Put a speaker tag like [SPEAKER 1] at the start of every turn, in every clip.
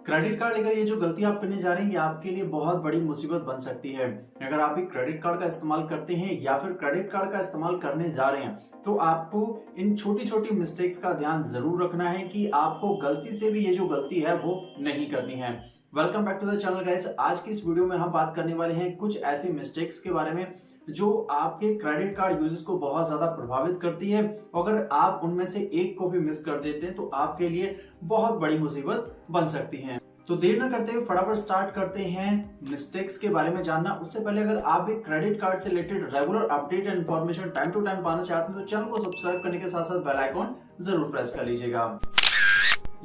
[SPEAKER 1] Credit card लेकर ये जो गलती आप करने जा रहे हैं ये आपके लिए बहुत बड़ी मुसीबत बन सकती है। अगर आप भी क्रेडिट कार्ड का इस्तेमाल करते हैं या फिर क्रेडिट कार्ड का इस्तेमाल करने जा रहे हैं तो आपको इन छोटी छोटी मिस्टेक्स का ध्यान जरूर रखना है कि आपको गलती से भी ये जो गलती है वो नहीं करनी है। Welcome back to the channel guys. आज की इस वीडियो में हम बात करने वाले हैं कुछ ऐसी मिस्टेक्स के बारे में जो आपके क्रेडिट कार्ड यूजेस को बहुत ज्यादा प्रभावित करती है। अगर आप उनमें से एक को भी मिस कर देते हैं तो आपके लिए बहुत बड़ी मुसीबत बन सकती है। तो देर न करते हुए फटाफट स्टार्ट करते हैं मिस्टेक्स के बारे में जानना। उससे पहले अगर आप भी क्रेडिट कार्ड से related regular update and information time to time पाना चाहते हैं तो चैनल को सब्सक्राइब करने के साथ साथ बेल आइकॉन जरूर प्रेस कर लीजिएगा।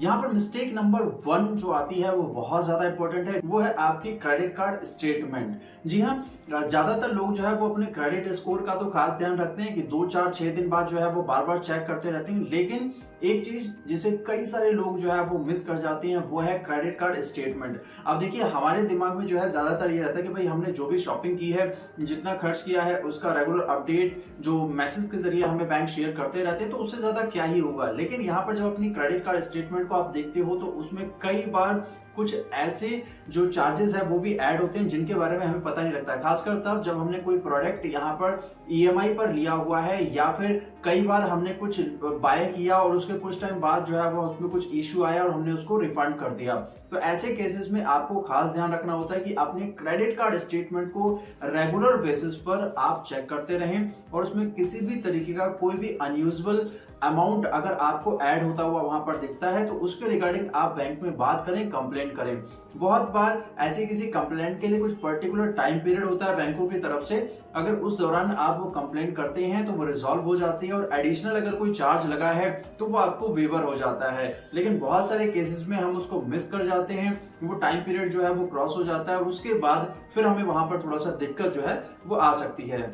[SPEAKER 1] यहाँ पर मिस्टेक नंबर 1 जो आती है वो बहुत ज्यादा इंपॉर्टेंट है, वो है आपकी क्रेडिट कार्ड स्टेटमेंट। जी हाँ, ज्यादातर लोग जो है वो अपने क्रेडिट स्कोर का तो खास ध्यान रखते हैं कि 2, 4, 6 दिन बाद जो है वो बार बार चेक करते रहते हैं, लेकिन एक चीज जिसे कई सारे लोग जो है वो मिस कर जाते हैं वो है क्रेडिट कार्ड स्टेटमेंट। अब देखिए, हमारे दिमाग में जो है ज्यादातर ये रहता है कि भाई हमने जो भी शॉपिंग की है, जितना खर्च किया है, उसका रेगुलर अपडेट जो मैसेज के जरिए हमें बैंक शेयर करते रहते हैं, तो उससे ज्यादा क्या ही होगा। लेकिन यहाँ पर जब अपनी क्रेडिट कार्ड स्टेटमेंट को आप देखते हो तो उसमें कई बार कुछ ऐसे जो चार्जेस है वो भी ऐड होते हैं जिनके बारे में हमें पता नहीं लगता, खासकर तब जब हमने कोई प्रोडक्ट यहाँ पर ईएमआई पर लिया हुआ है या फिर कई बार हमने कुछ बाय किया और उसके कुछ टाइम बाद जो है वो उसमें कुछ इश्यू आया और हमने उसको रिफंड कर दिया। तो ऐसे केसेस में आपको खास ध्यान रखना होता है कि अपने क्रेडिट कार्ड स्टेटमेंट को रेगुलर बेसिस पर आप चेक करते रहें और उसमें किसी भी तरीके का कोई भी अनयूजुअल अमाउंट अगर आपको ऐड होता हुआ वहां पर दिखता है तो उसके रिगार्डिंग आप बैंक में बात करें, कंप्लेंट करें। बहुत बार ऐसी किसी कंप्लेंट के लिए कुछ पर्टिकुलर टाइम पीरियड होता है बैंकों की तरफ से, अगर उस दौरान आप वो कंप्लेंट करते हैं तो वो रिजॉल्व हो जाती है और एडिशनल अगर कोई चार्ज लगा है तो वो आपको वेवर हो जाता है। लेकिन बहुत सारे केसेस में हम उसको मिस कर जाते हैं, वो टाइम पीरियड जो है वो क्रॉस हो जाता है और उसके बाद फिर हमें वहां पर थोड़ा सा दिक्कत जो है वो आ सकती है।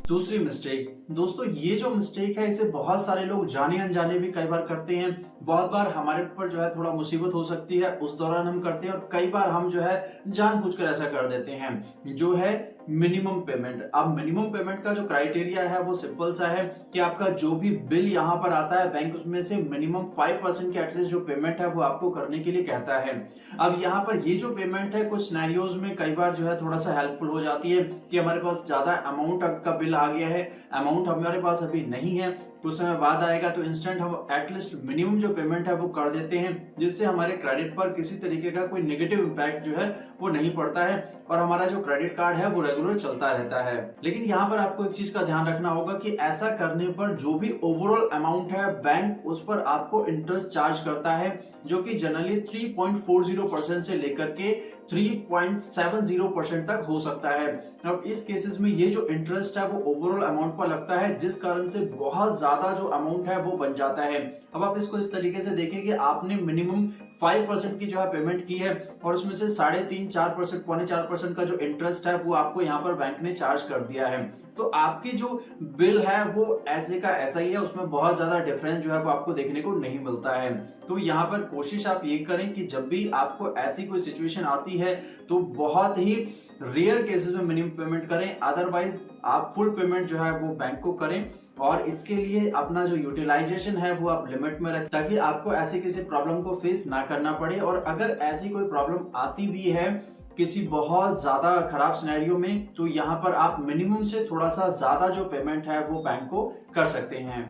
[SPEAKER 1] दूसरी मिस्टेक दोस्तों, ये जो मिस्टेक है इसे बहुत सारे लोग जाने अनजाने भी कई बार करते हैं। बहुत बार हमारे ऊपर जो है थोड़ा मुसीबत हो सकती है, उस दौरान हम करते हैं और कई बार हम जो है जानबूझकर ऐसा कर देते हैं, जो है मिनिमम पेमेंट। अब मिनिमम पेमेंट का जो क्राइटेरिया है वो सिंपल सा है कि आपका जो भी बिल यहाँ पर आता है बैंक उसमें से मिनिमम 5% की एटलीस्ट जो पेमेंट है वो आपको करने के लिए कहता है। अब यहाँ पर ये जो पेमेंट है कुछ सिनेरियोज में कई बार जो है थोड़ा सा हेल्पफुल हो जाती है कि हमारे पास ज्यादा अमाउंट का बिल आ गया है, अमाउंट हमारे पास अभी नहीं है, कुछ समय बाद आएगा, तो इंस्टेंट हम एटलीस्ट मिनिमम जो पेमेंट है वो कर देते हैं, जिससे हमारे क्रेडिट पर किसी तरीके का कोई नेगेटिव इंपैक्ट जो है वो नहीं पड़ता है और हमारा जो क्रेडिट कार्ड है वो रेगुलर चलता रहता है। लेकिन यहाँ पर आपको एक चीज का ध्यान रखना होगा कि ऐसा करने पर जो भी ओवरऑल अमाउंट है बैंक उस पर आपको इंटरेस्ट चार्ज करता है, जो कि जनरली 3.40% से लेकर के 3.70% तक हो सकता है। अब इस केसेस में ये जो इंटरेस्ट है वो ओवरऑल अमाउंट पर लगता है, जिस कारण से बहुत ज्यादा जो अमाउंट है वो बन जाता है। अब आप इसको इस तरीके से देखें कि आपने मिनिमम 5% की जो है पेमेंट की है और उसमें से 3.5-4%, 4.25% का जो इंटरेस्ट है वो आपको यहाँ पर बैंक ने चार्ज कर दिया है। तो आपकी जो बिल है वो ऐसे का ऐसा ही है, उसमें बहुत ज्यादा डिफरेंस जो है वो आपको देखने को नहीं मिलता है। तो यहाँ पर कोशिश आप ये करें कि जब भी आपको ऐसी कोई सिचुएशन आती है तो बहुत ही रेयर केसेस में मिनिमम पेमेंट करें, अदरवाइज आप फुल पेमेंट जो है वो बैंक को करें और इसके लिए अपना जो यूटिलाइजेशन है वो आप लिमिट में रखें ताकि आपको ऐसी किसी प्रॉब्लम को फेस ना करना पड़े। और अगर ऐसी कोई प्रॉब्लम आती भी है किसी बहुत ज्यादा खराब सिनेरियो में तो यहाँ पर आप मिनिमम से थोड़ा सा ज्यादा जो पेमेंट है वो बैंक को कर सकते हैं।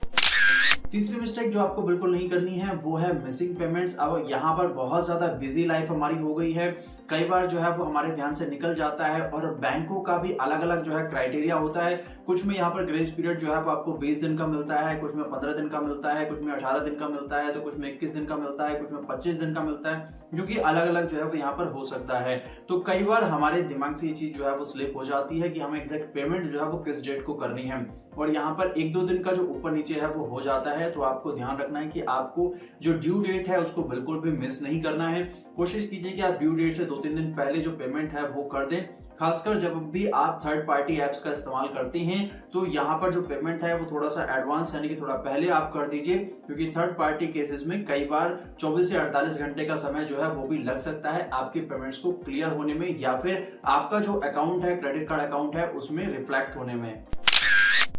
[SPEAKER 1] तीसरी मिस्टेक जो आपको बिल्कुल नहीं करनी है वो है मिसिंग पेमेंट्स। अब यहाँ पर बहुत ज्यादा बिजी लाइफ हमारी हो गई है, कई बार जो है वो हमारे ध्यान से निकल जाता है और बैंकों का भी अलग अलग जो है क्राइटेरिया होता है। कुछ में यहाँ पर ग्रेस पीरियड जो है वो आपको 20 दिन का मिलता है, कुछ में 15 दिन का मिलता है, कुछ में 18 दिन का मिलता है, तो कुछ में 21 दिन का मिलता है, कुछ में 25 दिन का मिलता है, जो कि अलग अलग जो है वो यहाँ पर हो सकता है। तो कई बार हमारे दिमाग से ये चीज जो है वो स्लिप हो जाती है कि हमें एग्जैक्ट पेमेंट जो है वो किस डेट को करनी है और यहाँ पर 1-2 दिन का जो ऊपर नीचे है वो हो जाता है। तो आपको ध्यान रखना है कि आपको जो ड्यू डेट है उसको बिल्कुल भी मिस नहीं करना है। कोशिश कीजिए कि आप ड्यू डेट से 2-3 दिन पहले जो पेमेंट है वो कर दें, खासकर जब भी आप थर्ड पार्टी एप्स का इस्तेमाल करते हैं तो यहाँ पर जो पेमेंट है वो थोड़ा सा एडवांस यानी कि थोड़ा पहले आप कर दीजिए, क्योंकि थर्ड पार्टी केसेस में कई बार 24 से 48 घंटे का समय जो है वो भी लग सकता है आपके पेमेंट्स को क्लियर होने में या फिर आपका जो अकाउंट है, क्रेडिट कार्ड अकाउंट है, उसमें रिफ्लेक्ट होने में।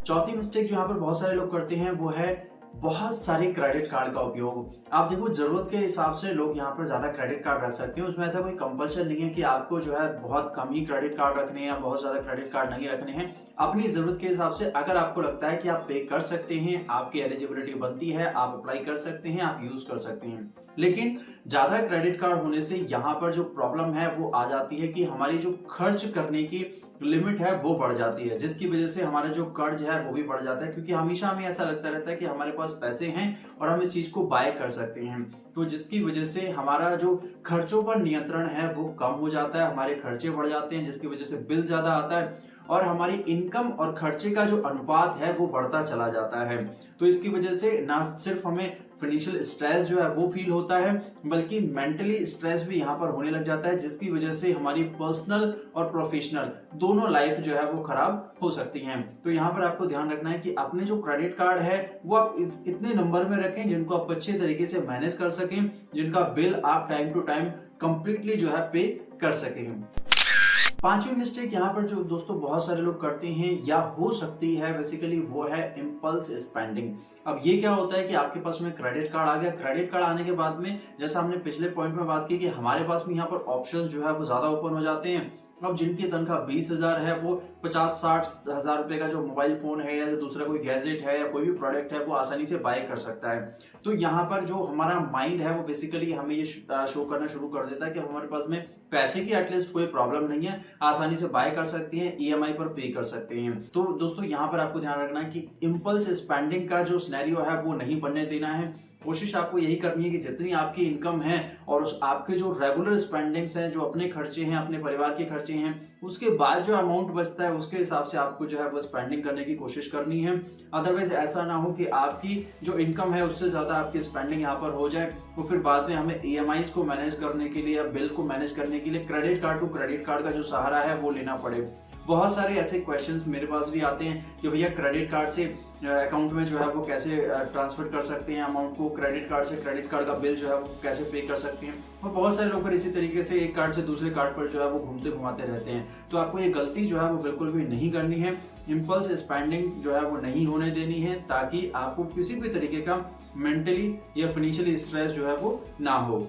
[SPEAKER 1] चौथी मिस्टेक जो यहाँ पर बहुत सारे लोग करते हैं वो है बहुत सारे क्रेडिट कार्ड का उपयोग। आप देखो जरूरत के हिसाब से लोग यहाँ पर ज्यादा क्रेडिट कार्ड रख सकते हैं, उसमें ऐसा कोई कंपल्शन नहीं है कि आपको जो है बहुत कम ही क्रेडिट कार्ड रखने हैं या बहुत ज्यादा क्रेडिट कार्ड नहीं रखने हैं। अपनी जरूरत के हिसाब से अगर आपको लगता है कि आप पे कर सकते हैं, आपकी एलिजिबिलिटी बनती है, आप अप्लाई कर सकते हैं, आप यूज कर सकते हैं। लेकिन ज्यादा क्रेडिट कार्ड होने से यहाँ पर जो प्रॉब्लम है वो आ जाती है कि हमारी जो खर्च करने की लिमिट है वो बढ़ जाती है, जिसकी वजह से हमारा जो कर्ज है वो भी बढ़ जाता है, क्योंकि हमेशा हमें ऐसा लगता रहता है कि हमारे पास पैसे हैं और हम इस चीज को बाय कर सकते हैं। तो जिसकी वजह से हमारा जो खर्चों पर नियंत्रण है वो कम हो जाता है, हमारे खर्चे बढ़ जाते हैं, जिसकी वजह से बिल ज्यादा आता है और हमारी इनकम और खर्चे का जो अनुपात है वो बढ़ता चला जाता है। तो इसकी वजह से ना सिर्फ हमें फाइनेंशियल स्ट्रेस जो है वो फील होता है, बल्कि मेंटली स्ट्रेस भी यहाँ पर होने लग जाता है, जिसकी वजह से हमारी पर्सनल और प्रोफेशनल दोनों लाइफ जो है वो खराब हो सकती हैं। तो यहाँ पर आपको ध्यान रखना है कि अपने जो क्रेडिट कार्ड है वो आप इतने नंबर में रखें जिनको आप अच्छे तरीके से मैनेज कर सकें, जिनका बिल आप टाइम टू टाइम कंप्लीटली जो है पे कर सकें। पांचवी मिस्टेक यहाँ पर जो दोस्तों बहुत सारे लोग करते हैं या हो सकती है बेसिकली वो है इम्पल्स स्पेंडिंग। अब ये क्या होता है कि आपके पास में क्रेडिट कार्ड आ गया, क्रेडिट कार्ड आने के बाद में जैसा हमने पिछले पॉइंट में बात की कि हमारे पास में यहाँ पर ऑप्शंस जो है वो ज्यादा ओपन हो जाते हैं। अब जिनकी तनख्वाह 20,000 है वो 50-60 हजार रुपए का जो मोबाइल फोन है या जो दूसरा कोई गैजेट है या कोई भी प्रोडक्ट है वो आसानी से बाय कर सकता है। तो यहाँ पर जो हमारा माइंड है वो बेसिकली हमें ये शो करना शुरू कर देता है कि हमारे पास में पैसे की एटलीस्ट कोई प्रॉब्लम नहीं है, आसानी से बाय कर सकते हैं, ईएमआई पर पे कर सकते हैं। तो दोस्तों यहाँ पर आपको ध्यान रखना है कि इम्पल्स स्पेंडिंग का जो सिनेरियो है वो नहीं बनने देना है। कोशिश आपको यही करनी है कि जितनी आपकी इनकम है और उस आपके जो रेगुलर स्पेंडिंग्स हैं, जो अपने खर्चे हैं, अपने परिवार के खर्चे हैं, उसके बाद जो अमाउंट बचता है उसके हिसाब से आपको जो है वो स्पेंडिंग करने की कोशिश करनी है। अदरवाइज ऐसा ना हो कि आपकी जो इनकम है उससे ज्यादा आपकी स्पेंडिंग यहाँ पर हो जाए, तो फिर बाद में हमें ईएमआईज को मैनेज करने के लिए या बिल को मैनेज करने के लिए credit card to credit card का जो सहारा है वो लेना पड़े। बहुत सारे ऐसे क्वेश्चंस मेरे पास भी आते हैं कि भैया क्रेडिट कार्ड से अकाउंट में जो है वो कैसे ट्रांसफर कर सकते हैं अमाउंट को, क्रेडिट कार्ड से क्रेडिट कार्ड का बिल जो है वो कैसे पे कर सकते हैं। और बहुत सारे लोग फिर इसी तरीके से एक कार्ड से दूसरे कार्ड पर जो है वो घूमते घुमाते रहते हैं। तो आपको ये गलती जो है वो बिल्कुल भी नहीं करनी है। इम्पल्स स्पेंडिंग जो है वो नहीं होने देनी है, ताकि आपको किसी भी तरीके का मेंटली या फाइनेंशियली स्ट्रेस जो है वो ना हो।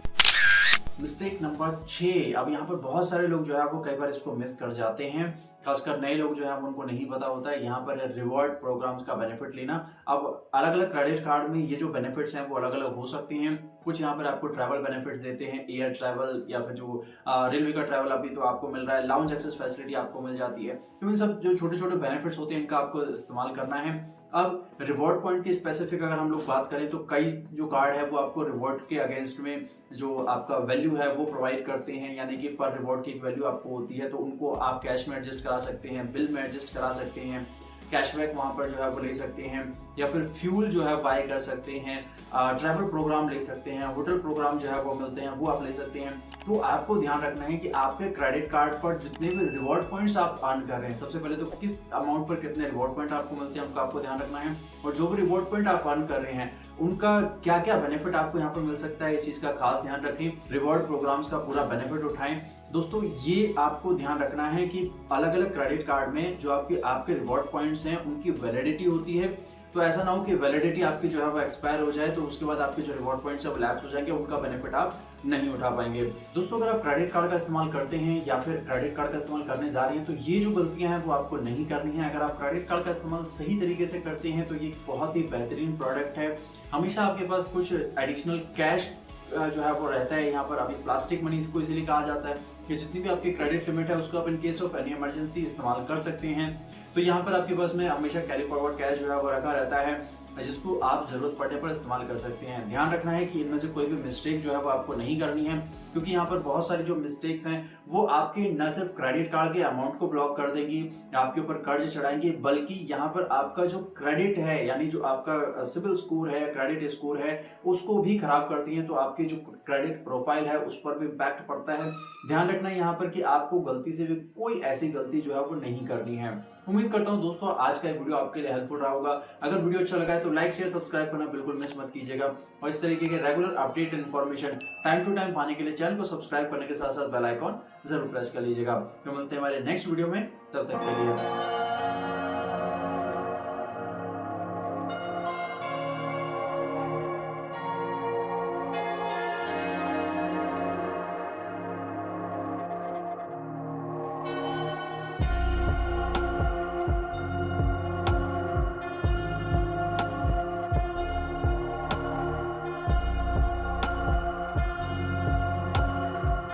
[SPEAKER 1] Mistake number 6। अब यहाँ पर बहुत सारे लोग जो है वो कई बार इसको मिस कर जाते हैं, खासकर नए लोग जो है उनको नहीं पता होता है। यहाँ पर रिवॉर्ड प्रोग्राम्स का बेनिफिट लेना। अब अलग अलग क्रेडिट कार्ड में ये जो बेनिफिट्स हैं वो अलग अलग हो सकते हैं। कुछ यहाँ पर आपको ट्रैवल बेनिफिट्स देते हैं, एयर ट्रैवल या फिर जो रेलवे का ट्रैवल अभी तो आपको मिल रहा है, लाउंज एक्सेस फैसिलिटी आपको मिल जाती है। तो इन सब जो छोटे छोटे बेनिफिट्स होते हैं इनका आपको इस्तेमाल करना है। अब रिवॉर्ड पॉइंट की स्पेसिफिक अगर हम लोग बात करें तो कई जो कार्ड है वो आपको रिवॉर्ड के अगेंस्ट में जो आपका वैल्यू है वो प्रोवाइड करते हैं, यानी कि पर रिवॉर्ड की एक वैल्यू आपको होती है, तो उनको आप कैश में एडजस्ट करा सकते हैं, बिल में एडजस्ट करा सकते हैं, कैशबैक वहां पर जो है वो ले सकते हैं, या फिर फ्यूल जो है बाय कर सकते हैं, ट्रैवल प्रोग्राम ले सकते हैं, होटल प्रोग्राम जो है वो मिलते हैं वो आप ले सकते हैं। तो आपको ध्यान रखना है कि आपके क्रेडिट कार्ड पर जितने भी रिवॉर्ड पॉइंट्स आप अर्न कर रहे हैं, सबसे पहले तो किस अमाउंट पर कितने रिवॉर्ड पॉइंट आपको मिलते हैं उनका आपको ध्यान रखना है, और जो भी रिवॉर्ड पॉइंट आप अर्न कर रहे हैं उनका क्या क्या बेनिफिट आपको यहाँ पर मिल सकता है, इस चीज का खास ध्यान रखें। रिवॉर्ड प्रोग्राम्स का पूरा बेनिफिट उठाएं। दोस्तों ये आपको ध्यान रखना है कि अलग अलग क्रेडिट कार्ड में जो आपके रिवॉर्ड पॉइंट्स हैं उनकी वैलिडिटी होती है। तो ऐसा ना हो कि वैलिडिटी आपकी जो है वो एक्सपायर हो जाए तो उसके बाद आपके जो रिवॉर्ड पॉइंट्स है वो लैप्स हो जाएंगे, उनका बेनिफिट आप नहीं उठा पाएंगे। दोस्तों अगर आप क्रेडिट कार्ड का इस्तेमाल करते हैं या फिर क्रेडिट कार्ड का इस्तेमाल करने जा रहे हैं तो ये जो गलतियां हैं वो आपको नहीं करनी है। अगर आप क्रेडिट कार्ड का इस्तेमाल सही तरीके से करते हैं तो ये बहुत ही बेहतरीन प्रोडक्ट है। हमेशा आपके पास कुछ एडिशनल कैश जो है वो रहता है। यहाँ पर अभी प्लास्टिक मनी इसको इसीलिए कहा जाता है कि जितनी भी आपकी क्रेडिट लिमिट है उसको आप in case of any emergency इस्तेमाल कर सकते हैं। तो यहाँ पर आपके पास में हमेशा कैरी फॉरवर्ड कैश जो है वो रखा रहता है, जिसको आप जरूरत पड़ने पर इस्तेमाल कर सकते हैं। ध्यान रखना है कि इनमें से कोई भी मिस्टेक जो है वो आपको नहीं करनी है, क्योंकि यहाँ पर बहुत सारी जो मिस्टेक्स हैं वो आपके न सिर्फ क्रेडिट कार्ड के अमाउंट को ब्लॉक कर देंगी, आपके ऊपर कर्ज चढ़ाएंगे, बल्कि यहाँ पर आपका जो क्रेडिट है यानी जो आपका सिविल स्कोर है, क्रेडिट स्कोर है, उसको भी खराब करती हैं। तो आपकी जो क्रेडिट प्रोफाइल है उस पर भी इम्पैक्ट पड़ता है। ध्यान रखना है यहाँ पर कि आपको गलती से भी कोई ऐसी गलती जो है वो नहीं करनी है। उम्मीद करता हूँ दोस्तों आज का वीडियो आपके लिए हेल्पफुल रहा होगा। अगर वीडियो अच्छा लगा है तो लाइक शेयर सब्सक्राइब करना बिल्कुल मिस मत कीजिएगा, और इस तरीके के regular update information time to time पाने के लिए चैनल को सब्सक्राइब करने के साथ साथ बेल आइकॉन जरूर प्रेस कर लीजिएगा। तो मिलते हैं हमारे नेक्स्ट वीडियो में, तब तक के लिए।